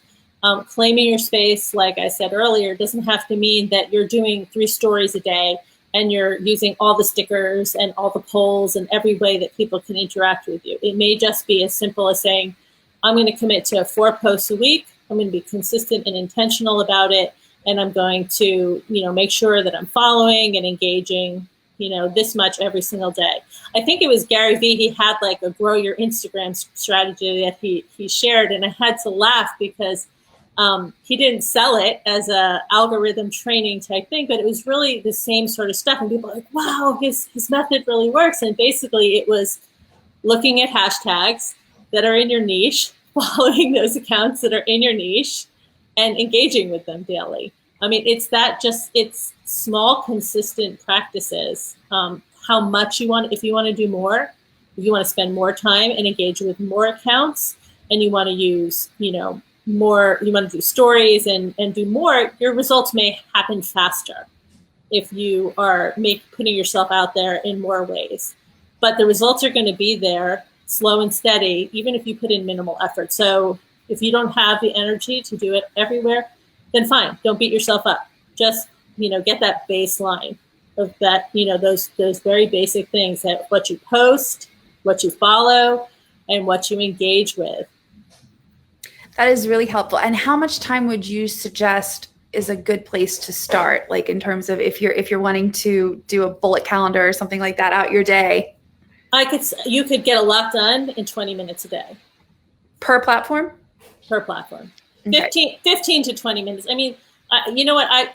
Claiming your space, like I said earlier, doesn't have to mean that you're doing 3 stories a day and you're using all the stickers and all the polls and every way that people can interact with you. It may just be as simple as saying, I'm going to commit to 4 posts a week. I'm going to be consistent and intentional about it. And I'm going to, make sure that I'm following and engaging, this much every single day. I think it was Gary Vee. He had like a grow your Instagram strategy that he shared. And I had to laugh because he didn't sell it as a algorithm training type thing, but it was really the same sort of stuff. And people are like, wow, his method really works. And basically it was looking at hashtags that are in your niche, following those accounts that are in your niche, and engaging with them daily. I mean, it's small, consistent practices. How much you want, if you want to do more, if you want to spend more time and engage with more accounts, and you want to use, more, you want to do stories and do more, your results may happen faster if you are putting yourself out there in more ways. But the results are going to be there, slow and steady, even if you put in minimal effort. So if you don't have the energy to do it everywhere, then fine, don't beat yourself up. Just, get that baseline of that, those very basic things, that what you post, what you follow, and what you engage with. That is really helpful. And how much time would you suggest is a good place to start? Like in terms of if you're wanting to do a bullet calendar or something like that out your day? You could get a lot done in 20 minutes a day. Per platform? Per platform. Okay. 15 to 20 minutes. I mean, you know what? I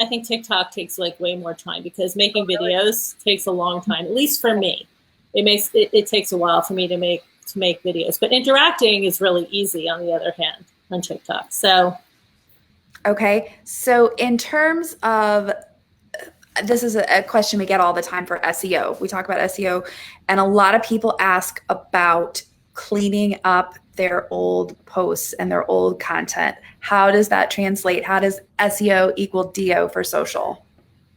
think TikTok takes like way more time because making videos takes a long time, at least for me. It takes a while for me to make videos, but interacting is really easy on the other hand on TikTok. So. Okay. So in terms of, this is a question we get all the time for SEO. We talk about SEO and a lot of people ask about cleaning up their old posts and their old content. How does that translate? How does SEO equal DO for social?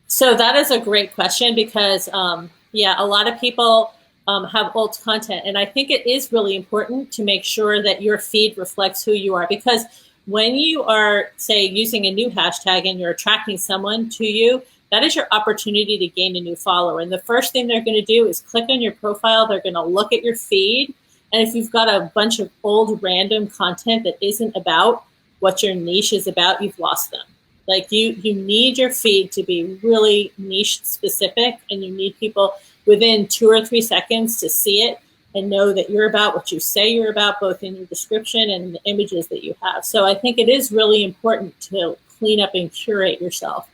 So that is a great question because, a lot of people have old content. And I think it is really important to make sure that your feed reflects who you are, because when you are, say, using a new hashtag and you're attracting someone to you, that is your opportunity to gain a new follower. And the first thing they're going to do is click on your profile. They're going to look at your feed. And if you've got a bunch of old random content that isn't about what your niche is about, you've lost them. Like you need your feed to be really niche specific, and you need people within 2 or 3 seconds to see it and know that you're about what you say you're about, both in your description and in the images that you have. So I think it is really important to clean up and curate yourself,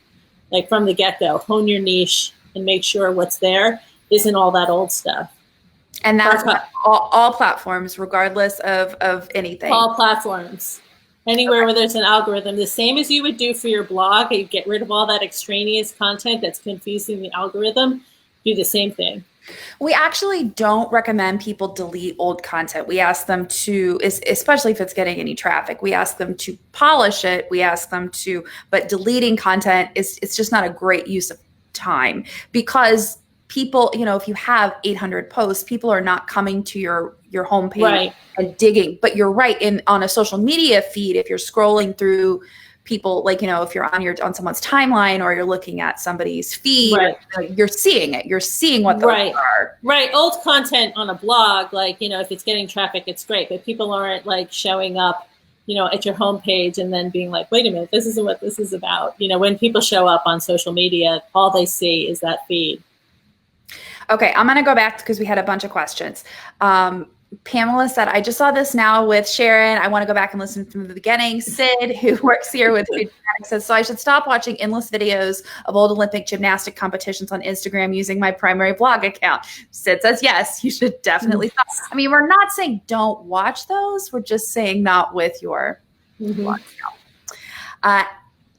like from the get-go, hone your niche and make sure what's there isn't all that old stuff. And that's all platforms, regardless of anything. All platforms. Anywhere where there's an algorithm, the same as you would do for your blog, you get rid of all that extraneous content that's confusing the algorithm, do the same thing. We actually don't recommend people delete old content. We ask them to, especially if it's getting any traffic, we ask them to polish it. We ask them to, but deleting content it's just not a great use of time, because people, if you have 800 posts, people are not coming to your homepage and digging. But you're right, on a social media feed, if you're scrolling through people, like, if you're on someone's timeline or you're looking at somebody's feed, you're seeing it. You're seeing what those are. Right. Old content on a blog, like, if it's getting traffic, it's great. But people aren't like showing up, at your homepage and then being like, wait a minute, this isn't what this is about. When people show up on social media, all they see is that feed. Okay, I'm going to go back because we had a bunch of questions. Pamela said, I just saw this now with Ciaran. I want to go back and listen from the beginning. Sid, who works here with Food Genetics, says, so I should stop watching endless videos of old Olympic gymnastic competitions on Instagram using my primary blog account. Sid says, yes, you should definitely stop. I mean, we're not saying don't watch those. We're just saying not with your blog account.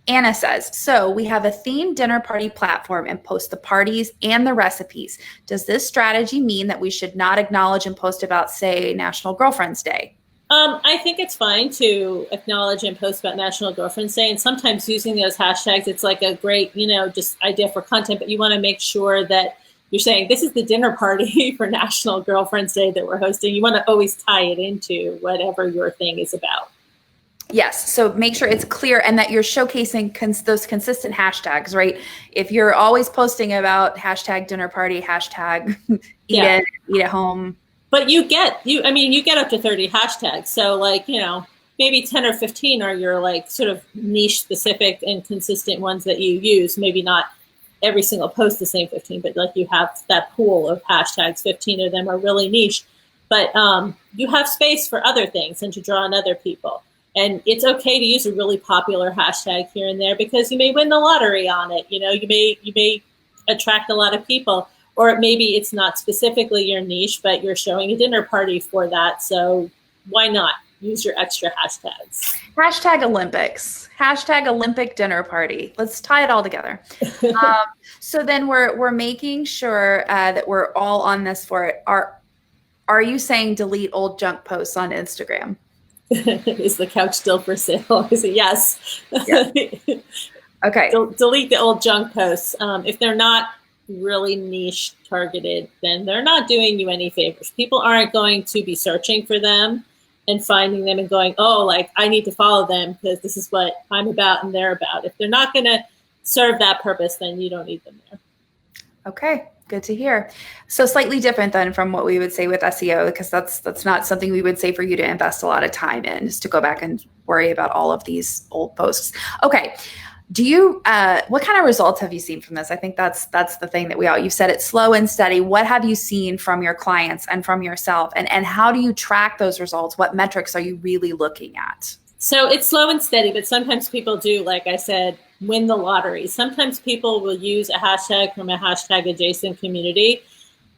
Anna says, so we have a themed dinner party platform and post the parties and the recipes. Does this strategy mean that we should not acknowledge and post about, say, National Girlfriend's Day? I think it's fine to acknowledge and post about National Girlfriend's Day. And sometimes using those hashtags, it's like a great, just idea for content. But you want to make sure that you're saying this is the dinner party for National Girlfriend's Day that we're hosting. You want to always tie it into whatever your thing is about. Yes. So make sure it's clear and that you're showcasing those consistent hashtags, right? If you're always posting about hashtag dinner party, hashtag eat at home. But you get up to 30 hashtags. So like, maybe 10 or 15 are your like sort of niche specific and consistent ones that you use. Maybe not every single post the same 15, but like you have that pool of hashtags, 15 of them are really niche. But you have space for other things and to draw in other people. And it's okay to use a really popular hashtag here and there because you may win the lottery on it. You may attract a lot of people, or maybe it's not specifically your niche, but you're showing a dinner party for that. So why not use your extra hashtags? Hashtag Olympics. Hashtag Olympic dinner party. Let's tie it all together. So then we're making sure that we're all on this for it. Are you saying delete old junk posts on Instagram? Is the couch still for sale? Is it yes? Yeah. Okay. Delete the old junk posts. If they're not really niche targeted, then they're not doing you any favors. People aren't going to be searching for them and finding them and going, oh, like I need to follow them because this is what I'm about and they're about. If they're not going to serve that purpose, then you don't need them there. Okay, good to hear. So slightly different then from what we would say with SEO, because that's not something we would say for you to invest a lot of time in, is to go back and worry about all of these old posts. Okay. Do you, what kind of results have you seen from this? I think that's the thing that you've said it's slow and steady. What have you seen from your clients and from yourself? And how do you track those results? What metrics are you really looking at? So it's slow and steady, but sometimes people do, like I said, win the lottery. Sometimes people will use a hashtag from a hashtag adjacent community,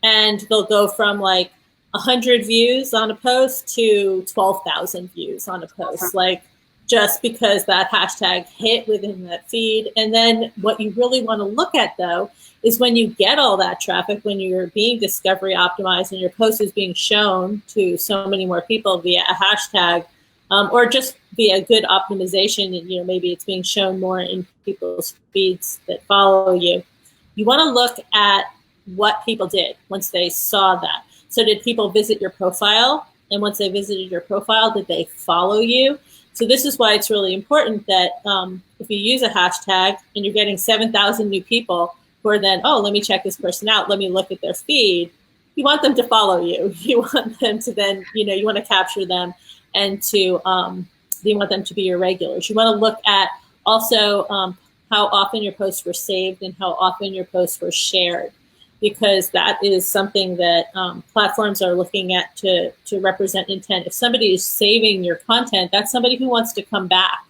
and they'll go from like 100 views on a post to 12,000 views on a post. Like, just because that hashtag hit within that feed. And then what you really want to look at, though, is when you get all that traffic, when you're being discovery optimized and your post is being shown to so many more people via a hashtag, or just via good optimization, and maybe it's being shown more in people's feeds that follow you. You want to look at what people did once they saw that. So did people visit your profile? And once they visited your profile, did they follow you? So this is why it's really important that if you use a hashtag and you're getting 7,000 new people who are then, oh, let me check this person out, let me look at their feed, you want them to follow you. You want them to then, you want to capture them and to, you want them to be your regulars. You want to look at also how often your posts were saved and how often your posts were shared, because that is something that platforms are looking at to represent intent. If somebody is saving your content, that's somebody who wants to come back.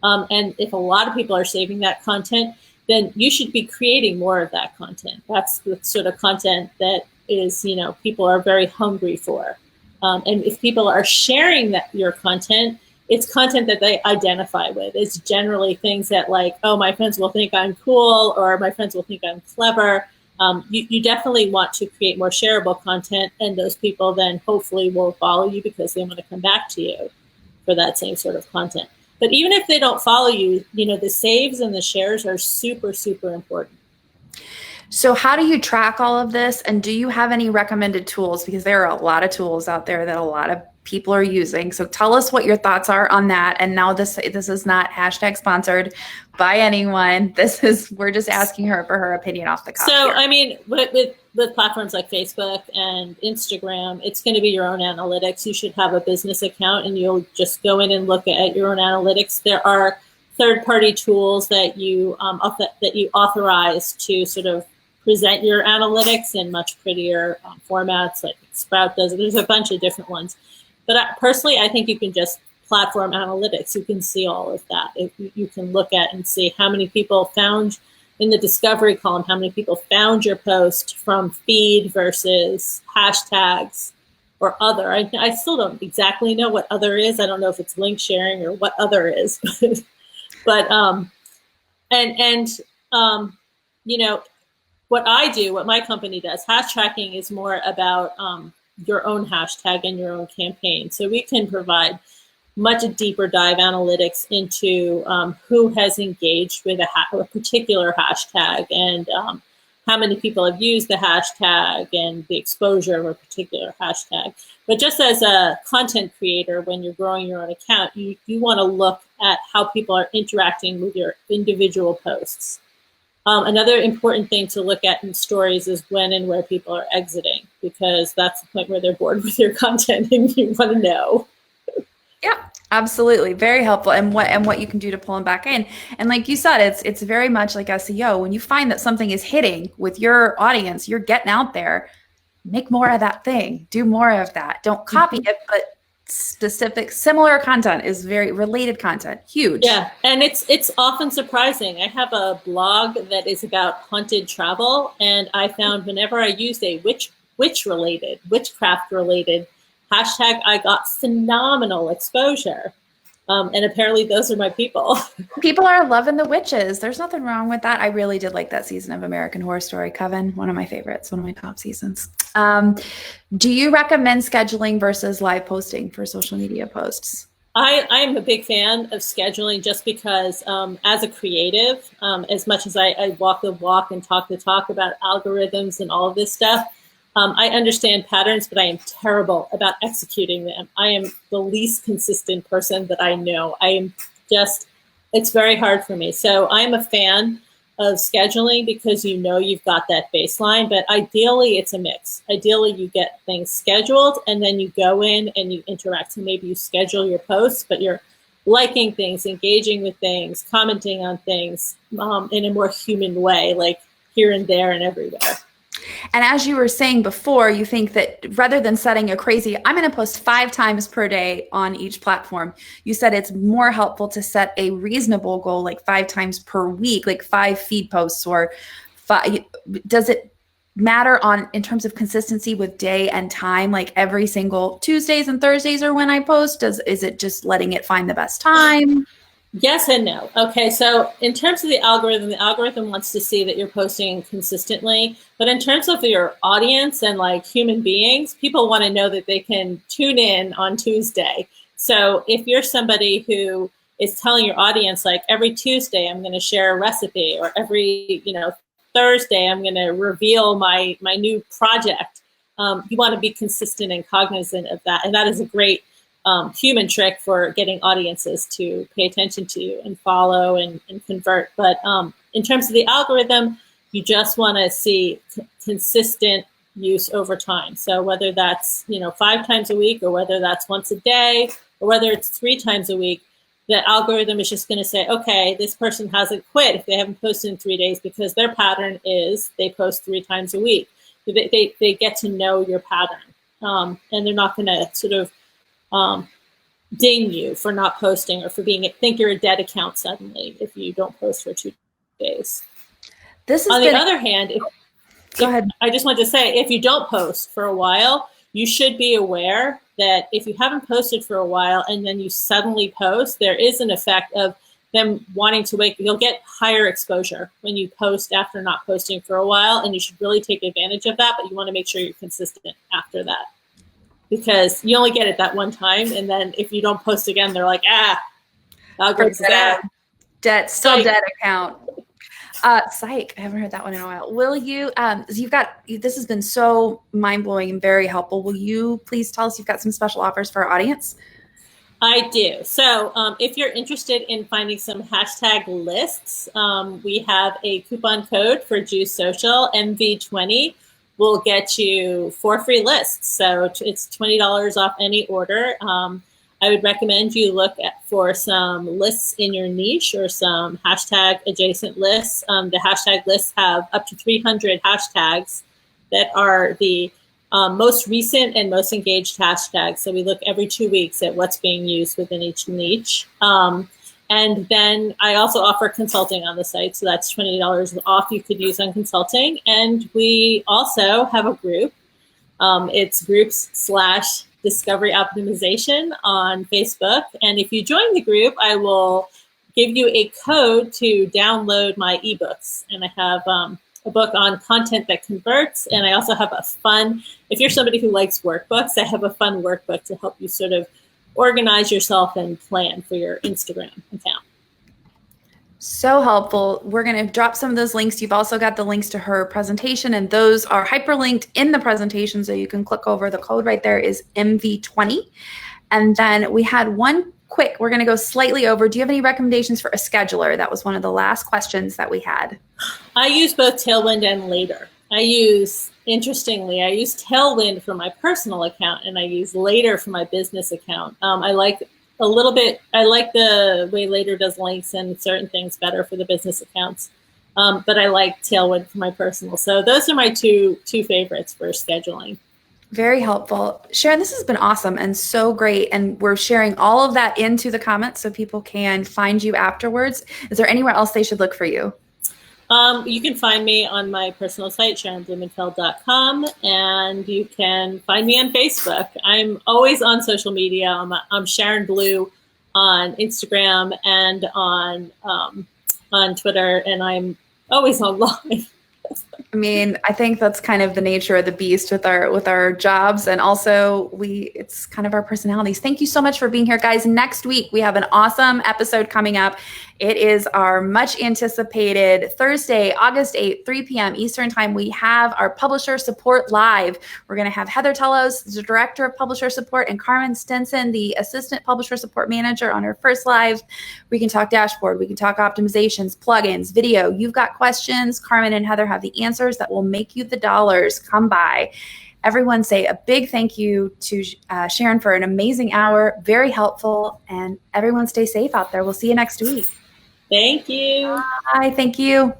And if a lot of people are saving that content, then you should be creating more of that content. That's the sort of content that is, people are very hungry for. And if people are sharing your content, it's content that they identify with. It's generally things that like, oh, my friends will think I'm cool, or my friends will think I'm clever. You definitely want to create more shareable content, and those people then hopefully will follow you because they want to come back to you for that same sort of content. But even if they don't follow you, the saves and the shares are super, super important. So how do you track all of this? And do you have any recommended tools? Because there are a lot of tools out there that a lot of people are using. So tell us what your thoughts are on that. And now this is not hashtag sponsored by anyone. We're just asking her for her opinion off the cuff. So, here. I mean, with platforms like Facebook and Instagram, it's going to be your own analytics. You should have a business account and you'll just go in and look at your own analytics. There are third-party tools that you authorize to sort of present your analytics in much prettier formats, like Sprout does. There's a bunch of different ones. But personally, I think you can just platform analytics. You can see all of that. You can look at and see how many people found in the discovery column, how many people found your post from feed versus hashtags or other. I still don't exactly know what other is. I don't know if it's link sharing or what other is. But what I do, what my company does, Hashtracking is more about your own hashtag and your own campaign. So we can provide much deeper dive analytics into who has engaged with a particular hashtag and how many people have used the hashtag and the exposure of a particular hashtag. But just as a content creator, when you're growing your own account, you want to look at how people are interacting with your individual posts. Another important thing to look at in stories is when and where people are exiting, because that's the point where they're bored with your content and you want to know. Yeah, absolutely. Very helpful. And what you can do to pull them back in. And like you said, it's very much like SEO. When you find that something is hitting with your audience, you're getting out there, make more of that thing, do more of that. Don't copy it, but specific, similar content is very related content. Huge. Yeah. And it's often surprising. I have a blog that is about haunted travel. And I found whenever I used a witchcraft related hashtag, I got phenomenal exposure. And apparently those are my people. People are loving the witches. There's nothing wrong with that. I really did like that season of American Horror Story, Coven. One of my favorites, one of my top seasons. Do you recommend scheduling versus live posting for social media posts? I'm a big fan of scheduling just because as a creative, as much as I walk the walk and talk the talk about algorithms and all of this stuff, I understand patterns, but I am terrible about executing them. I am the least consistent person that I know. It's very hard for me. So I'm a fan of scheduling because you've got that baseline, but ideally it's a mix. Ideally you get things scheduled and then you go in and you interact. So maybe you schedule your posts, but you're liking things, engaging with things, commenting on things in a more human way, like here and there and everywhere. And as you were saying before, you think that rather than setting a crazy, I'm going to post 5 times per day on each platform, you said it's more helpful to set a reasonable goal, like 5 times per week, like 5 feed posts or 5. Does it matter in terms of consistency with day and time, like every single Tuesdays and Thursdays are when I post? Is it just letting it find the best time? Yes and no. Okay, so in terms of the algorithm wants to see that you're posting consistently. But in terms of your audience and like human beings, people want to know that they can tune in on Tuesday. So if you're somebody who is telling your audience, like every Tuesday, I'm going to share a recipe, or every Thursday, I'm going to reveal my new project. You want to be consistent and cognizant of that. And that is a great human trick for getting audiences to pay attention to you and follow and convert. But in terms of the algorithm, you just want to see consistent use over time. So whether that's 5 times a week, or whether that's once a day, or whether it's 3 times a week, the algorithm is just going to say, okay, this person hasn't quit if they haven't posted in 3 days, because their pattern is they post 3 times a week. They get to know your pattern, and they're not going to sort of ding you for not posting, or for think you're a dead account suddenly if you don't post for 2 days. On the other hand, go ahead. I just want to say, if you don't post for a while, you should be aware that if you haven't posted for a while and then you suddenly post, there is an effect of them wanting to wake. You'll get higher exposure when you post after not posting for a while, and you should really take advantage of that. But you want to make sure you're consistent after that, because you only get it that one time, and then if you don't post again, they're like, algorithm's dead. Still dead account. Psych. I haven't heard that one in a while. Will you, this has been so mind-blowing and very helpful. Will you please tell us you've got some special offers for our audience? I do. So if you're interested in finding some hashtag lists, we have a coupon code for Juice Social, MV20. Will get you 4 free lists. So it's $20 off any order. I would recommend you look for some lists in your niche, or some hashtag adjacent lists. The hashtag lists have up to 300 hashtags that are the most recent and most engaged hashtags. So we look every 2 weeks at what's being used within each niche. And then I also offer consulting on the site. So that's $20 off you could use on consulting. And we also have a group. It's groups/discovery optimization on Facebook. And if you join the group, I will give you a code to download my ebooks. And I have a book on content that converts. And I also have if you're somebody who likes workbooks, I have a fun workbook to help you sort of organize yourself and plan for your Instagram account. So helpful. We're going to drop some of those links. You've also got the links to her presentation, and those are hyperlinked in the presentation. So you can click over. The code right there is MV20. And then we had one quick, we're going to go slightly over. Do you have any recommendations for a scheduler? That was one of the last questions that we had. I use both Tailwind and Later. Interestingly, I use Tailwind for my personal account, and I use Later for my business account. I like the way Later does links and certain things better for the business accounts. But I like Tailwind for my personal. So those are my two favorites for scheduling. Very helpful. Ciaran, this has been awesome and so great. And we're sharing all of that into the comments so people can find you afterwards. Is there anywhere else they should look for you? You can find me on my personal site, CharanBlumenfeld.com, and you can find me on Facebook. I'm always on social media. I'm Ciaran Blue on Instagram and on Twitter, and I'm always online. I mean, I think that's kind of the nature of the beast with our jobs, and also it's kind of our personalities. Thank you so much for being here, guys. Next week we have an awesome episode coming up. It is our much anticipated Thursday, August 8th, 3 p.m. Eastern time. We have our Publisher Support Live. We're going to have Heather Tellos, the Director of Publisher Support, and Carmen Stinson, the Assistant Publisher Support Manager, on our first live. We can talk dashboard. We can talk optimizations, plugins, video. You've got questions. Carmen and Heather have the answers that will make you the dollars. Come by. Everyone say a big thank you to Ciaran for an amazing hour. Very helpful. And everyone stay safe out there. We'll see you next week. Thank you. Bye. Thank you.